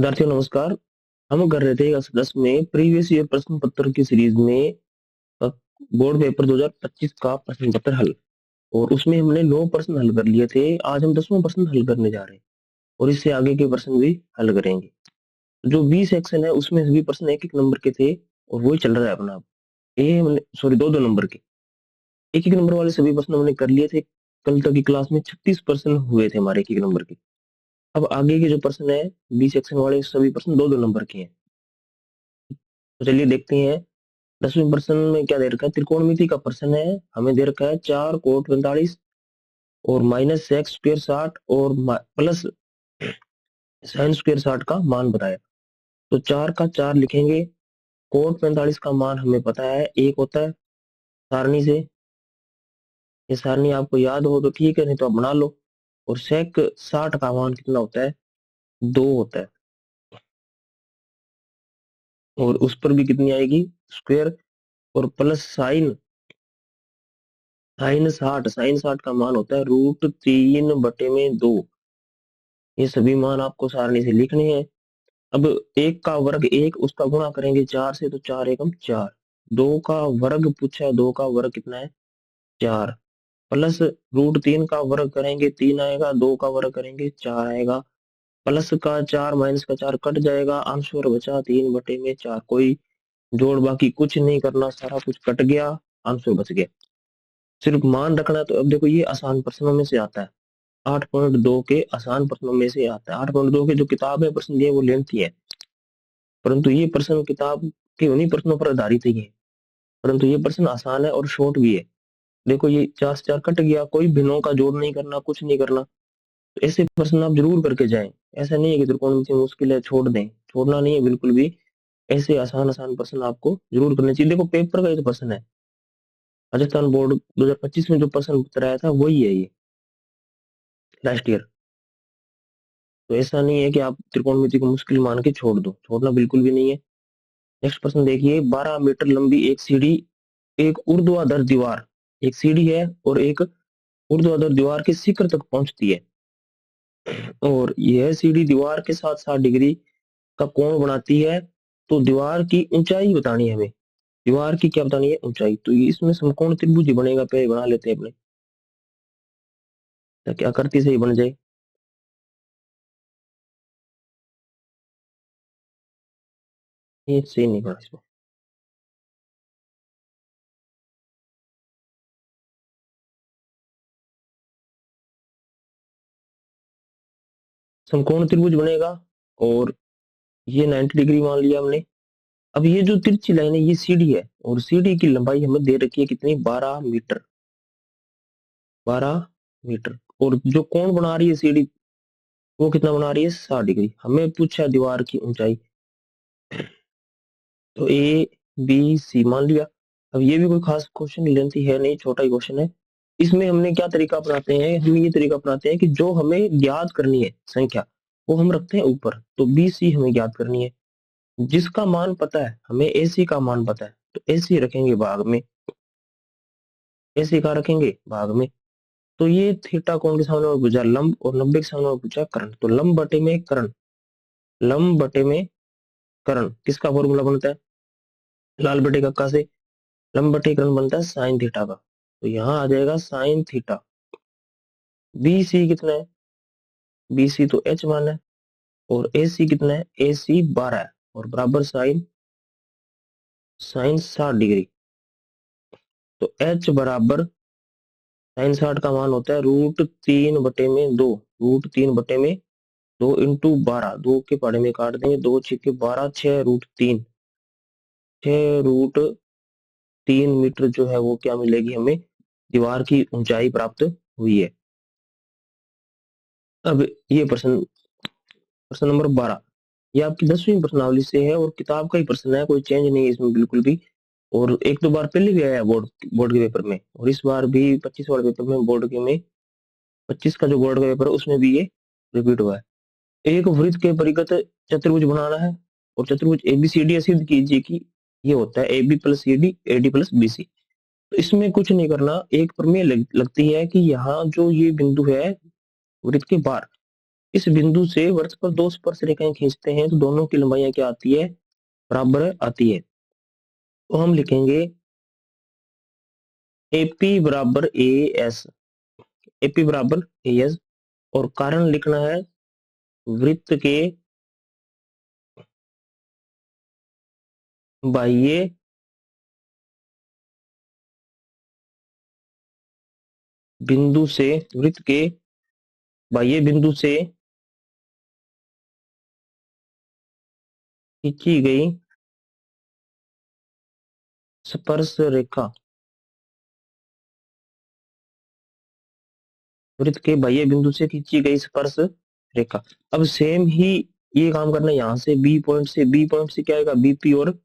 विद्यार्थियों नमस्कार। हम कर रहे थे कक्षा 10 में प्रीवियस ईयर प्रश्न पत्र की सीरीज में अ, बोर्ड पेपर 2025 का प्रश्न पत्र हल, और उसमें हमने 9 प्रश्न हल कर लिए थे। आज हम 10वां प्रश्न हल करने जा रहे हैं और इससे आगे के प्रश्न भी हल करेंगे। जो बी सेक्शन है उसमें सभी प्रश्न एक एक नंबर के थे और वही चल रहा है अपना। ये हमने सॉरी दो दो नंबर के एक एक नंबर वाले सभी प्रश्न हमने कर लिए थे। कल तक की क्लास में 36 प्रश्न हुए थे हमारे एक एक नंबर के। अब आगे के जो प्रश्न है बी सेक्शन वाले सभी प्रश्न दो दो नंबर के हैं। तो चलिए देखते हैं 10वें प्रश्न में क्या दे रखा है। त्रिकोणमिति का प्रश्न है, हमें दे रखा है 4 कोट 45 और माइनस एक्स स्क्वेयर 60 और प्लस साइन स्क्वेयर 60 का मान बताया। तो 4 का 4 लिखेंगे। कोट 45 का मान हमें पता है 1 होता है सारणी से। ये सारणी आपको याद हो तो ठीक है, नहीं तो आप बना लो। और सेक 60 का मान कितना होता है, 2 होता है। और उस पर भी कितनी आएगी, स्क्वेयर। और प्लस साइन साइन 60 का मान होता है √3/2। ये सभी मान आपको सारणी से लिखने हैं। अब 1 का वर्ग 1, उसका गुणा करेंगे 4 से, तो 4 एकम 4। 2 का वर्ग पूछा है, 2 का वर्ग कितना है, 4। प्लस √3 का वर्ग करेंगे 3 आएगा, 2 का वर्ग करेंगे 4 आएगा। प्लस का 4 माइनस का 4 कट जाएगा, आंसर बचा 3/4। कोई जोड़ बाकी कुछ नहीं करना, सारा कुछ कट गया, आंसर बच गया। सिर्फ मान रखना। तो अब देखो ये आसान प्रश्नों में से आता है, 8.2 के आसान प्रश्नों में से आता है। 8.2 के जो किताब है प्रश्न दिए वो लेंथी है, परंतु ये प्रश्न किताब के उन्हीं प्रश्नों पर आधारित ही है। परंतु ये प्रश्न आसान है और शॉर्ट भी है। देखो ये 4 से 4 कट गया, कोई भिन्नों का जोड़ नहीं करना, कुछ नहीं करना। तो ऐसे प्रश्न आप जरूर करके जाएं। ऐसा नहीं है कि त्रिकोणमिति मुश्किल है छोड़ दें, छोड़ना नहीं है बिल्कुल भी। ऐसे आसान आसान प्रश्न आपको जरूर करने चाहिए। देखो पेपर का ये तो प्रश्न है, राजस्थान बोर्ड 2025 में जो प्रश्न पत्र आया था वही है ये, लास्ट ईयर। तो ऐसा नहीं है कि आप त्रिकोणमिति को मुश्किल मान के छोड़ दो, छोड़ना बिल्कुल भी नहीं है। नेक्स्ट प्रश्न देखिए, 12 मीटर लंबी एक सीढ़ी एक ऊर्ध्वाधर दीवार, एक सीढ़ी है और एक ऊर्ध्वाधर दीवार के शिखर तक पहुंचती है, और यह सीढ़ी दीवार के साथ 60 डिग्री का कोण बनाती है। तो दीवार की ऊंचाई बतानी है हमें। दीवार की क्या बतानी है, ऊंचाई। तो ये इसमें समकोण त्रिभुज ही बनेगा, पहले बना लेते हैं अपने, ताकि आकृति से ही बन जाए। ये सही नहीं बना इसमें। समकोण त्रिभुज बनेगा और ये 90 डिग्री मान लिया हमने। अब ये जो तिरछी लाइन है ये सीढ़ी है, और सीढ़ी की लंबाई हमें दे रखी है कितनी, 12 मीटर। 12 मीटर। और जो कोण बना रही है सीढ़ी वो कितना बना रही है, 60 डिग्री। हमें पूछा दीवार की ऊंचाई, तो ABC मान लिया। अब ये भी कोई खास क्वेश्चन लेंथी है नहीं, छोटा ही क्वेश्चन है। इसमें हमने क्या तरीका अपनाते हैं, हम ये तरीका अपनाते हैं कि जो हमें ज्ञात करनी है संख्या वो हम रखते हैं ऊपर। तो BC हमें ज्ञात करनी है, जिसका मान पता है हमें, AC का मान पता है, तो AC रखेंगे भाग में। AC का रखेंगे भाग में। तो ये थीटा कोण के सामने में पूछा लंब, और 90 के सामने में पूछा कर्ण। तो लंब बटे में कर्ण, लंब बटे में कर्ण किसका फॉर्मूला बनता है, लाल बटे कक्का से। लंब बटे कर्ण बनता है साइन थीटा का। तो यहाँ आ जाएगा साइन थीटा। BC कितना है, BC तो H मान है। और AC कितना है, AC 12 है। और बराबर साइन साइन 60 डिग्री। तो H बराबर साइन 60 का मान होता है √3/2। √3/2 इंटू 12, 2 के पढ़े में काट देंगे, 2 6 के 12, 6 √3। 6√3 मीटर जो है वो क्या मिलेगी हमें, दीवार की ऊंचाई प्राप्त हुई है। अब ये प्रश्न, प्रश्न नंबर 12, ये आपकी 10वीं प्रश्नावली से है और किताब का ही प्रश्न है, कोई चेंज नहीं है इसमें बिल्कुल भी। और एक दो बार पहले भी आया है बोर्ड बोर्ड के पेपर में, और इस बार भी 25 वाले पेपर में, बोर्ड के में 25 का जो बोर्ड का पेपर है उसमें भी ये रिपीट हुआ है। एक वृत्त के परिगत चतुर्भुज बनाना है, और चतुर्भुज ABCD सिद्ध कीजिए कि ये होता है AB + CD AD + BC। तो इसमें कुछ नहीं करना, एक प्रमेय लगती है कि यहाँ जो ये बिंदु है वृत्त के बाहर, इस बिंदु से वृत्त पर दो स्पर्श रेखाएं खींचते हैं तो दोनों की लंबाइयां क्या आती है, बराबर आती है। तो हम लिखेंगे एपी बराबर ए एस, एपी बराबर ए एस, और कारण लिखना है वृत्त के बाह्य बिंदु से, वृत्त के बाह्य बिंदु से खींची गई स्पर्श रेखा, वृत्त के बाह्य बिंदु से खींची गई स्पर्श रेखा। अब सेम ही ये काम करना है, यहां से बी पॉइंट से, बी पॉइंट से क्या आएगा, बीपी और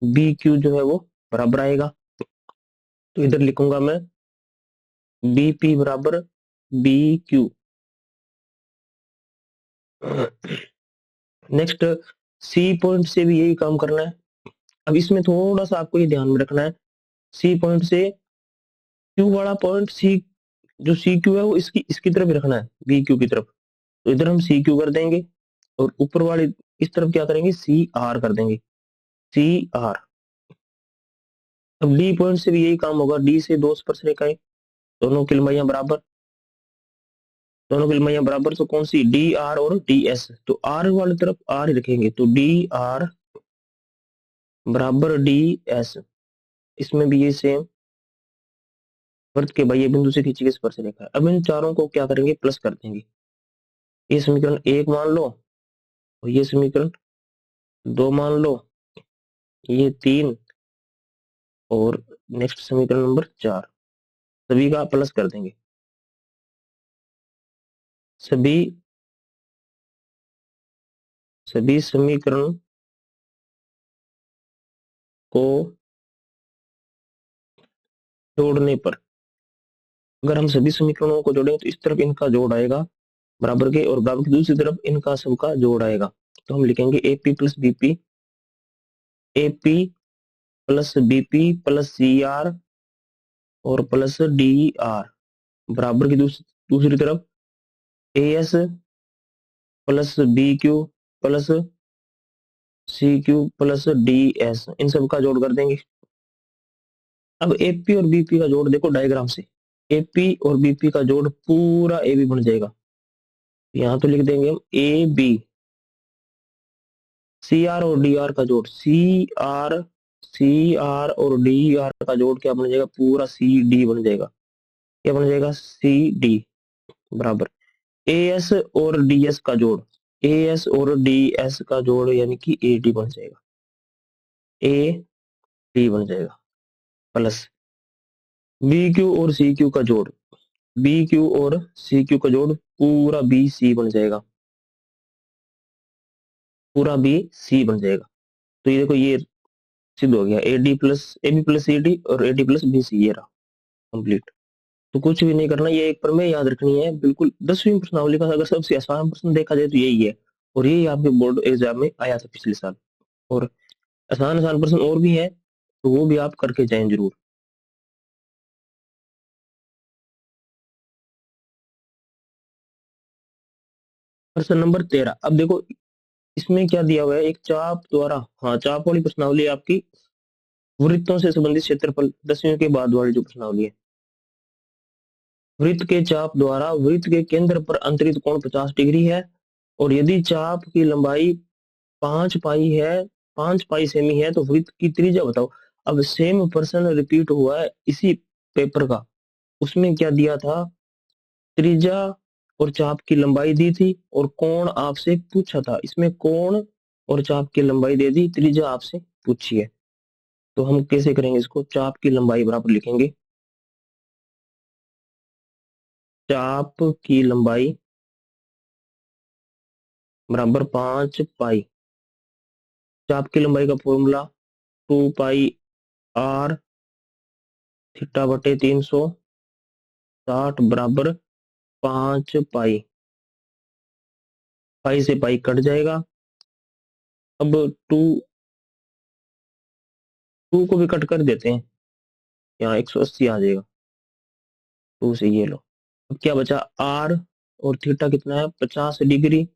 बी क्यू जो है वो बराबर आएगा। तो इधर लिखूंगा मैं बीपी बराबर B Q. Next C point से भी यही काम करना है। अब इसमें थोड़ा सा आपको ये ध्यान में रखना है, सी पॉइंट से क्यू वाला पॉइंट, सी जो सी क्यू है वो इसकी तरफ ही रखना है, बी क्यू की तरफ। तो इधर हम सी क्यू कर देंगे और ऊपर वाली इस तरफ क्या करेंगे, सी आर कर देंगे, सी आर। अब डी पॉइंट से भी यही काम होगा, डी से दो स्पर्श रेखाएं, दोनों की लंबाइयां बराबर, दोनों की लंबाइयां बराबर, तो कौन सी, डी आर और डी एस। तो आर वाली तरफ आर ही रखेंगे, तो डी आर बराबर डी एस। इसमें भी ये सेम, वृत्त के बाह्य बिंदु से खींची गई स्पर्श रेखा है। अब इन चारों को क्या करेंगे, प्लस कर देंगे। ये समीकरण एक मान लो और ये समीकरण दो मान लो, ये तीन, और नेक्स्ट समीकरण नंबर चार, सभी का प्लस कर देंगे। सभी सभी समीकरण को जोड़ने पर, अगर हम सभी समीकरणों को जोड़ें तो इस तरफ इनका जोड़ आएगा बराबर के, और बराबर की दूसरी तरफ इनका सबका जोड़ आएगा। तो हम लिखेंगे AP plus BP, AP plus BP plus C R और प्लस डी आर, बराबर की दूसरी तरफ A S plus B Q plus C Q plus D S, इन सब का जोड़ कर देंगे। अब एपी और बीपी का जोड़ देखो डायग्राम से, एपी और बीपी का जोड़ पूरा ए बी बन जाएगा। यहाँ तो लिख देंगे हम ए बी, सी आर और डी आर का जोड़, सी आर और डी आर का जोड़ क्या बन जाएगा, पूरा सी डी बन जाएगा। क्या बन जाएगा, सी डी बराबर ए एस और डी एस का जोड़, ए एस और डी एस का जोड़ यानी कि ए डी बन जाएगा, ए डी बन जाएगा, प्लस बी क्यू और सी क्यू का जोड़, बी क्यू और सी क्यू का जोड़ पूरा बी सी बन जाएगा, पूरा बी सी बन जाएगा। तो ये देखो ये सिद्ध हो गया, A D plus A B plus C D और A D plus B C, ये रहा कंप्लीट। तो कुछ भी नहीं करना, ये एक प्रमेय याद रखनी है बिल्कुल, 10वीं प्रश्नावली का अगर सबसे आसान प्रश्न देखा जाए तो यही है, और यही आपके बोर्ड एग्जाम में आया था पिछले साल। और आसान आसान प्रश्न और भी है, तो वो भी आप करके जाएं जरूर। प्रश्न नंबर 13, अब देखो इसमें क्या दिया हुआ है, एक चाप द्वारा, हाँ चाप वाली प्रश्नावली आपकी वृत्तों से संबंधित क्षेत्रफल, 10वीं के बाद वाली जो प्रश्नावली है, वृत्त के चाप द्वारा वृत्त के केंद्र पर अंतरित कोण 50 डिग्री है, और यदि चाप की लंबाई 5 पाई है, 5 पाई सेमी है, तो वृत्त की त्रिज्या बताओ। अब सेम प्रश्न रिपीट हुआ है इसी पेपर का, उसमें क्या दिया था, त्रिज्या और चाप की लंबाई दी थी और कोण आपसे पूछा था, इसमें कोण और चाप की लंबाई दे दी, त्रिज्या आपसे पूछी है। तो हम कैसे करेंगे इसको, चाप की लंबाई बराबर लिखेंगे, चाप की लंबाई बराबर 5 पाई, चाप की लंबाई का फॉर्मूला 2 पाई थीटा बटे 360 बराबर 5 पाई, पाई से पाई कट जाएगा। अब टू टू को भी कट कर देते हैं, यहाँ 180 आ जाएगा, टू से ये लो। अब क्या बचा, आर और थीटा कितना है 50 डिग्री,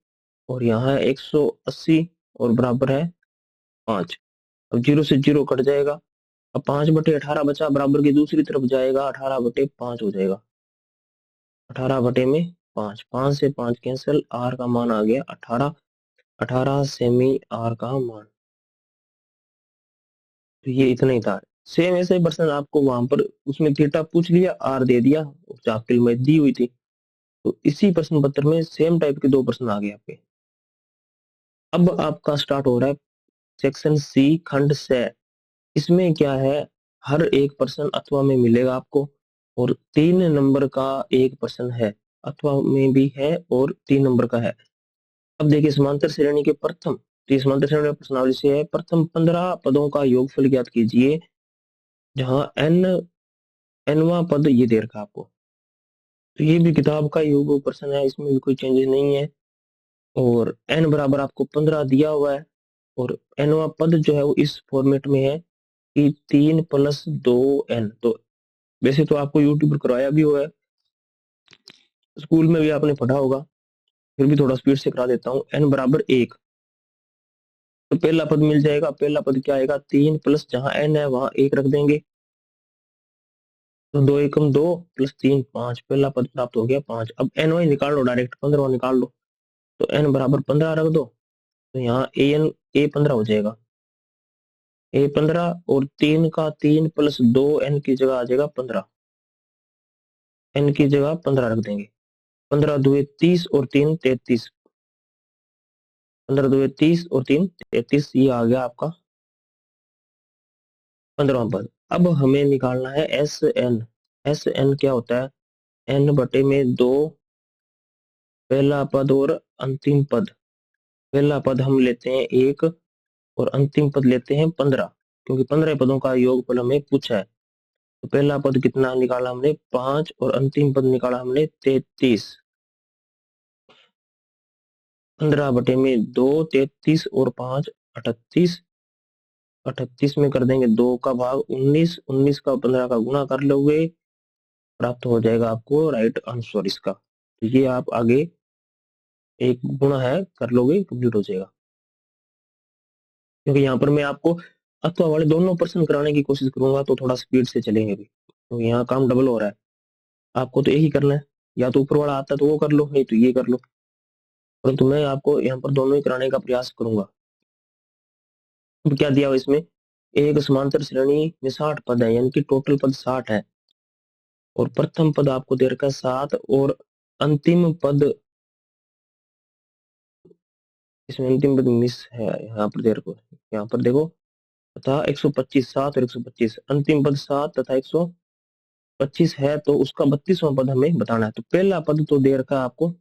और यहाँ है 180 और बराबर है 5। अब 0 से 0 कट जाएगा। अब 5/18 बचा, बराबर की दूसरी तरफ जाएगा, 18/5 हो जाएगा। 18/5, 5 से 5 कैंसिल, आर का मान आ गया 18। 18 सेमी आर का मान, तो ये इतना ही था। सेम ऐसे ही प्रश्न आपको वहां पर उसमें थीटा पूछ लिया, आर दे दिया, चाप्टर में दी हुई थी। तो इसी प्रश्न पत्र में सेम टाइप के 2 प्रश्न आ गए आपके। अब आपका स्टार्ट हो रहा है सेक्शन सी खंड से। इसमें क्या है, हर एक प्रश्न अथवा में मिलेगा आपको, और 3 नंबर का एक प्रश्न है, अथवा में भी है और 3 नंबर का है। अब देखिए समांतर श्रेणी के प्रथम, तो समांतर श्रेणी प्रश्नावली से है, प्रथम 15 पदों का योगफल ज्ञात कीजिए, जहां एनवा पद ये दे रखा आपको। तो ये भी किताब का योग प्रश्न है, इसमें भी कोई चेंजेस नहीं है। और एन बराबर आपको 15 दिया हुआ है, और एनवा पद जो है वो इस फॉर्मेट में है कि 3+2n। तो वैसे तो आपको यूट्यूब पर करवाया भी हुआ है, स्कूल में भी आपने पढ़ा होगा, फिर भी थोड़ा स्पीड से करा देता हूँ। n बराबर 1, तो पहला पद मिल जाएगा। पहला पद क्या आएगा, 3 प्लस जहां n है वहां 1 रख देंगे, तो 2 एकम 2 प्लस 3 5, पहला पद प्राप्त हो गया 5। अब एन वाई निकाल लो, डायरेक्ट 15 निकाल लो, तो n बराबर 15 रख दो, तो यहाँ ए 15 हो जाएगा। ए 15 और 3 का 3 प्लस 2 n की जगह आ जाएगा 15, n की जगह 15 रख देंगे। 15 दुए 30 और 3 33, 15 दुए 30 और 3 33, ये आ गया आपका 15वां पद। अब हमें निकालना है एस एन। एस एन क्या होता है, n/2 पहला पद और अंतिम पद। पहला पद हम लेते हैं 1 और अंतिम पद लेते हैं 15, क्योंकि 15 पदों का योगफल हमें पूछा है। तो पहला पद कितना निकाला हमने 5, और अंतिम पद निकाला हमने 33। 15/2, 33 और 5 38। 38 में कर देंगे 2 का भाग 19, 19 का 15 का गुणा कर लोगे, प्राप्त हो जाएगा आपको राइट आंसर इसका। तो ये आप आगे एक गुणा है कर लोगे, कंप्लीट हो जाएगा। क्योंकि यहाँ पर मैं आपको अथवा वाले दोनों प्रश्न कराने की कोशिश करूंगा, तो थोड़ा स्पीड से चलेंगे अभी, तो यहाँ काम डबल हो रहा है। आपको तो यही करना है, या तो ऊपर वाला आता है तो वो कर लो, नहीं तो ये कर लो, परंतु मैं आपको यहाँ पर दोनों ही कराने का प्रयास करूंगा। अब क्या दिया हुआ इसमें, एक समांतर श्रेणी में 60 पद है, यानी कि टोटल पद 60 है, और प्रथम पद आपको दे रखा है 7, और अंतिम पद, इसमें अंतिम पद मिस है, यहाँ पर दे रखो, यहाँ पर देखो तथा 125, 7 और 125, अंतिम पद 7 तथा 125 है, तो उसका 32वां पद हमें बताना है। तो पहला पद तो दे रखा है आपको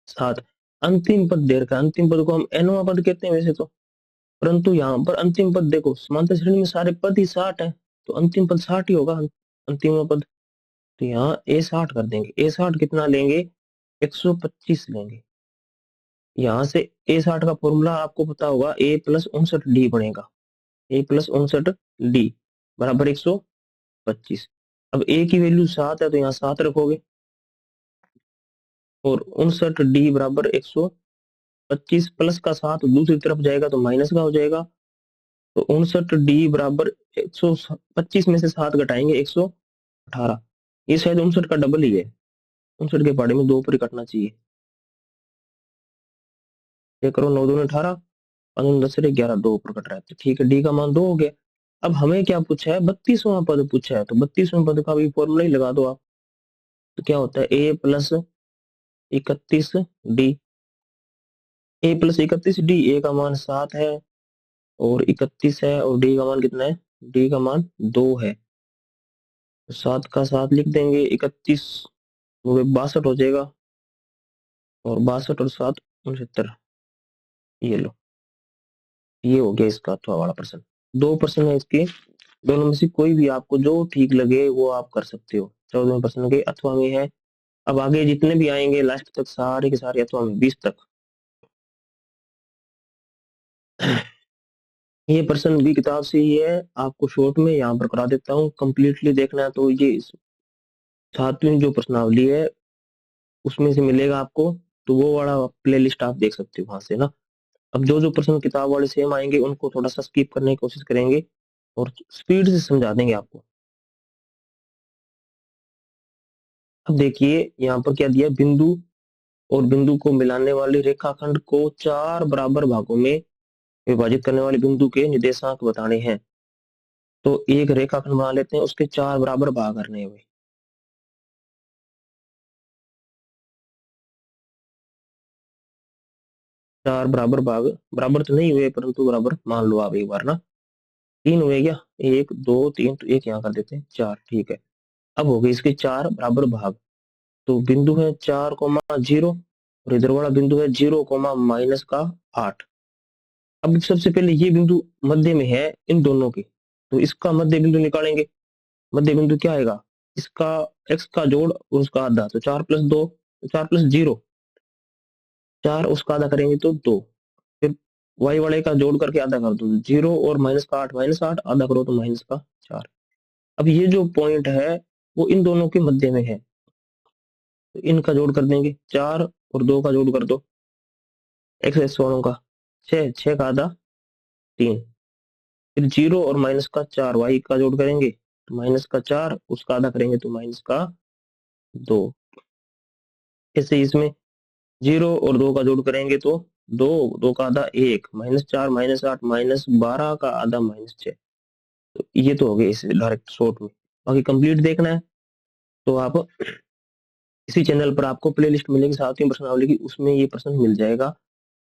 7, अंतिम पद दे रखा है, अंतिम पद को हम एनवा पद कहते हैं वैसे तो, परंतु यहाँ पर अंतिम पद देखो समांतर श्रेणी में सारे पद ही 60 है, तो अंतिम पद 60 ही होगा अंतिम पद। तो यहाँ A60 कर देंगे। A60 कितना लेंगे, 125 लेंगे। यहाँ से A60 का फॉर्मूला आपको पता होगा, A+59D बनेगा, A+59D बराबर 125। अब A की वैल्यू 7 है, तो यहाँ 7 रखोगे, और 59D बराबर 125, प्लस का 7 दूसरी तरफ जाएगा तो माइनस का हो जाएगा। तो 59D बराबर 125 में से 7 घटाएंगे 118। ये शायद 59 का डबल ही है, 59 के पहाड़े में 2 पर ही कटना चाहिए। ये करो, 9 दूनी 18, 5 10 11, 2 ऊपर कट रहा है, तो ठीक है, डी का मान 2 हो गया। अब हमें क्या पूछा है, 32वां पद पूछा है, तो 32वें पद का भी फॉर्मूला ही लगा दो आप। तो क्या होता है, A+31D, A+31D, A का मान 7 है और 31 है, और D का मान कितना है, D का मान 2 है। तो 7 का 7 लिख देंगे, 31 वो 62 हो जाएगा, और 62 और 7 69। ये लो, ये हो गया इसका अथवा वाला प्रश्न। 2 प्रश्न है इसके, दोनों में से कोई भी आपको जो ठीक लगे वो आप कर सकते हो। 14वें प्रश्न के अथवा में है। अब आगे जितने भी आएंगे लास्ट तक सारे के सारे अथवा में 20 तक। ये प्रश्न भी किताब से ही है, आपको शॉर्ट में यहाँ पर करा देता हूँ, कंप्लीटली देखना है तो ये 7वीं जो प्रश्नावली है उसमें से मिलेगा आपको, तो वो वाला प्ले लिस्ट आप देख सकते हो वहां से ना। अब जो जो प्रश्न किताब वाले सेम आएंगे उनको थोड़ा सा स्किप करने की कोशिश करेंगे और स्पीड से समझा देंगे आपको। अब देखिए यहाँ पर क्या दिया, बिंदु और बिंदु को मिलाने वाली रेखाखंड को चार बराबर भागों में विभाजित करने वाले बिंदु के निर्देशांक बताने हैं। तो एक रेखाखंड बना लेते हैं, उसके चार बराबर भाग करने हैं। चार बराबर भाग, बराबर तो नहीं हुए परंतु बराबर मान लो आप एक बार ना। तीन हुए क्या, एक दो तीन, तो एक यहाँ कर देते हैं चार, ठीक है। अब हो गए इसके चार बराबर भाग। तो बिंदु है 4,0 और इधर वाला बिंदु है 0,-8। अब सबसे पहले ये बिंदु मध्य में है इन दोनों के, तो इसका मध्य बिंदु निकालेंगे। मध्य बिंदु क्या आएगा, इसका एक्स का जोड़ और उसका आधा, तो 4+2, तो 4+0, चार उसका आधा करेंगे तो 2। फिर वाई वाले का जोड़ करके आधा कर दो, 0 और -8, -8 आधा करो तो -4। अब ये जो पॉइंट है वो इन दोनों के मध्य में है, तो इनका जोड़ कर देंगे, 4 और 2 का जोड़ कर दो, एक्स एक्स वालों का 6, 6 का आधा 3। फिर 0 और -4 वाई का जोड़ करेंगे तो -4, उसका आधा करेंगे तो -2। ऐसे इसमें 0 और 2 का जोड़ करेंगे तो 2, 2 का आधा 1, -4, -8, -12 का आधा -6। तो ये तो हो गया इस डायरेक्ट शॉर्ट में। बाकी कंप्लीट देखना है तो आप इसी चैनल पर आपको प्लेलिस्ट मिलेगी 7वीं प्रश्नावली की, उसमें ये प्रश्न मिल जाएगा।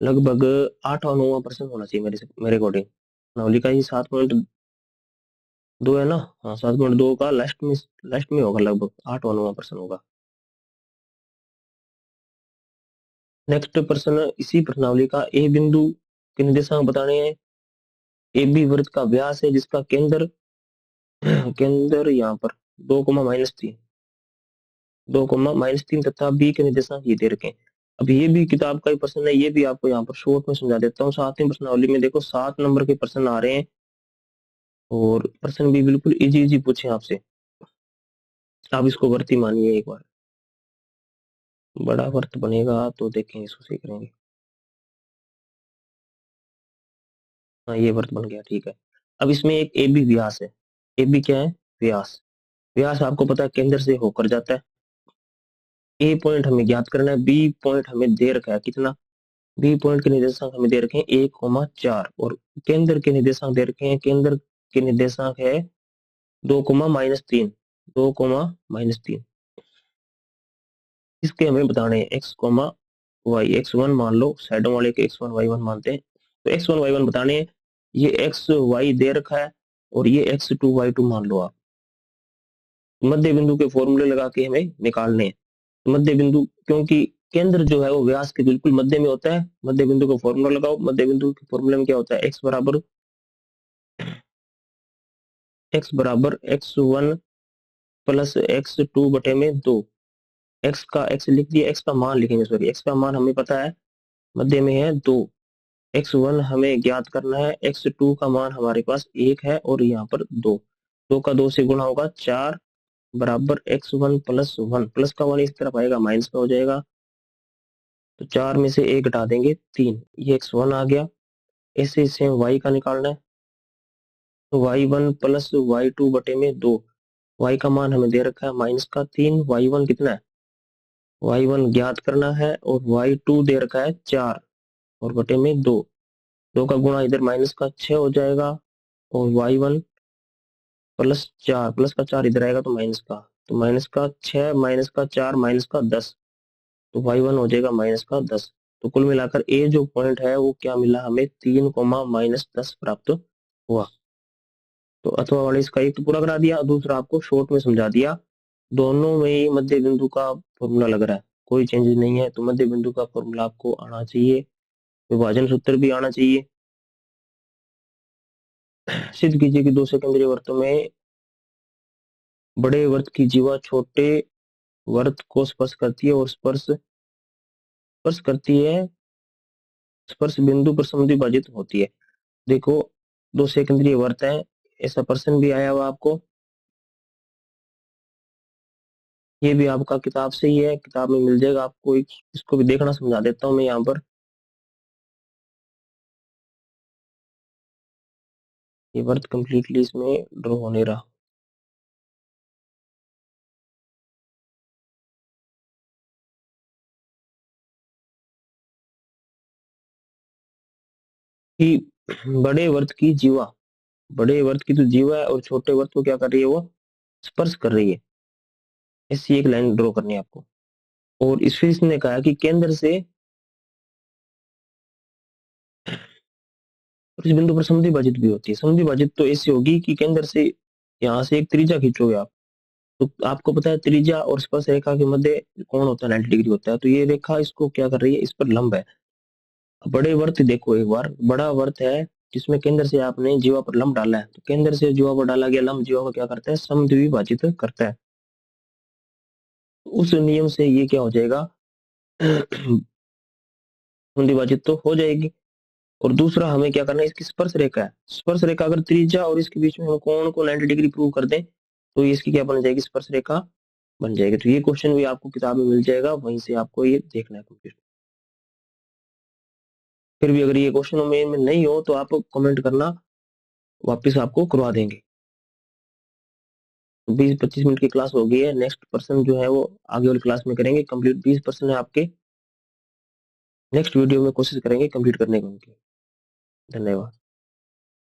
लगभग 8 और 9 प्रश्न होना चाहिए मेरे अकॉर्डिंग। प्रश्नावली का ही 7.2 है ना, हाँ 7.2 का लास्ट में होगा, लगभग 8 और 9 प्रश्न होगा। नेक्स्ट प्रश्न इसी प्रश्नावली का, ए बिंदु के निर्देशांक बताने हैं। ए बी वृत्त का व्यास है जिसका केंद्र केंद्र यहाँ पर 2, -3 तथा बी के निर्देशांक ये दे रखे हैं। अब ये भी किताब का ही प्रश्न है, ये भी आपको यहाँ पर शॉर्ट में समझा देता हूँ। 7वीं प्रश्नावली में देखो 7 नंबर के प्रश्न आ रहे हैं और प्रश्न भी बिल्कुल इजी इजी पूछे आपसे। आप इसको वर्ती मानिए एक बार, बड़ा वर्त बनेगा तो देखेंगे, इसको सही करेंगे। हाँ ये वर्त बन गया, ठीक है। अब इसमें एक ए बी व्यास है। ए बी क्या है, व्यास। व्यास आपको पता है केंद्र से होकर जाता है। ए पॉइंट हमें ज्ञात करना है, बी पॉइंट हमें दे रखा है कितना, बी पॉइंट के निर्देशांक हमें दे रखे हैं 1,4 और केंद्र के निर्देशांक दे रखे हैं, केंद्र के निर्देशांक है 2,-3, 2,-3। इसके हमें बताने हैं x, x1 मान लो, साइडों वाले के x1 y1 मानते हैं, तो x1 y1 बताने हैं। ये x y दे रखा है और ये x2 y2 मान लो आप। मध्य बिंदु के फॉर्मूले लगा के हमें निकालने हैं। मध्य बिंदु, क्योंकि केंद्र जो है वो व्यास के बिल्कुल मध्य में होता है, मध्य बिंदु का फॉर्मूला लगाओ। मध्य बिंदु के फॉर्मूले में क्या होता है, x बराबर x1 प्लस x2 बटे में 2। x का x लिख दिया, x का मान लिखेंगे, सॉरी x का मान हमें पता है मध्य में है 2। x1 हमें ज्ञात करना है, x2 का मान हमारे पास 1 है और यहाँ पर 2। 2 का 2 से गुणा होगा 4 बराबर x1 प्लस 1, प्लस का 1 इस तरफ आएगा माइनस का हो जाएगा, तो 4 में से 1 घटा देंगे 3, ये x1 आ गया। ऐसे इसे y का निकालना है, तो y1 प्लस y2 बटे में 2। y का मान हमें दे रखा है -3, y1 कितना है, y1 ज्ञात करना है और y2 दे रखा है 4 और बटे में 2। 2 का गुणा इधर माइनस का 6 हो जाएगा और y1 +4, प्लस का 4 इधर आएगा तो माइनस का, तो माइनस का 6, माइनस का 4, माइनस का 10, तो y1 हो जाएगा -10। तो कुल मिलाकर ए जो पॉइंट है वो क्या मिला हमें, 3, -10 प्राप्त हुआ। तो अथवा वाले इसका एक तो पूरा करा दिया, दूसरा आपको शॉर्ट में समझा दिया। दोनों में ही मध्य बिंदु का फॉर्मूला लग रहा है, कोई चेंजेस नहीं है, तो मध्य बिंदु का फॉर्मूला आपको आना चाहिए, विभाजन सूत्र भी आना चाहिए। सिद्ध कीजिए कि दो सेकेंडरी वृत्तों में बड़े वर्त की जीवा छोटे वर्त को स्पर्श करती है और स्पर्श स्पर्श करती है, स्पर्श बिंदु पर समद्विभाजित होती है। देखो दो सेकेंडरी वर्त है, ऐसा प्रश्न भी आया हुआ आपको। ये भी आपका किताब से ही है, किताब में मिल जाएगा आपको। इसको भी देखना, समझा देता हूँ मैं यहाँ पर। ये वर्थ कंप्लीटली इसमें ड्रॉ होने रहा कि बड़े वर्त की जीवा, बड़े वर्त की तो जीवा है, और छोटे वर्त को क्या कर रही है, वो स्पर्श कर रही है। ऐसी एक लाइन ड्रॉ करनी है आपको। और इस फिर इसने कहा कि केंद्र से, और इस बिंदु पर समुद्री बाजित भी होती है। समुद्री बाजित तो ऐसी होगी कि केंद्र से यहाँ से एक त्रिज्या खींचोगे आप, तो आपको पता है त्रिज्या और स्पर्श रेखा के मध्य कोण होता है 90 डिग्री होता है। तो ये रेखा इसको क्या कर रही है, इस पर लंब है। बड़े वर्त देखो एक बार, बड़ा वर्त है जिसमें केंद्र से आपने जीवा पर लंब डाला है, तो केंद्र से जीवा पर डाला गया लंब जीवा को क्या करता है, समद्विभाजित करता है। उस नियम से ये क्या हो जाएगा, समद्विभाजित तो हो जाएगी। और दूसरा हमें क्या करना है, इसकी स्पर्श रेखा है। स्पर्श रेखा अगर त्रिज्या और इसके बीच में हम कोण को 90 डिग्री प्रूव कर दें, तो ये इसकी क्या बन जाएगी, स्पर्श रेखा बन जाएगी। तो ये क्वेश्चन भी आपको किताब में मिल जाएगा, वहीं से आपको ये देखना है कंप्लीट। फिर भी अगर ये क्वेश्चन में नहीं हो तो आप कमेंट करना, वापस आपको करवा देंगे। 20-25 मिनट की क्लास हो गई है। नेक्स्ट पर्सन जो है वो आगे वाली क्लास में करेंगे कंप्लीट। 20% है आपके, नेक्स्ट वीडियो में कोशिश करेंगे कंप्लीट करने की उनकी। धन्यवाद।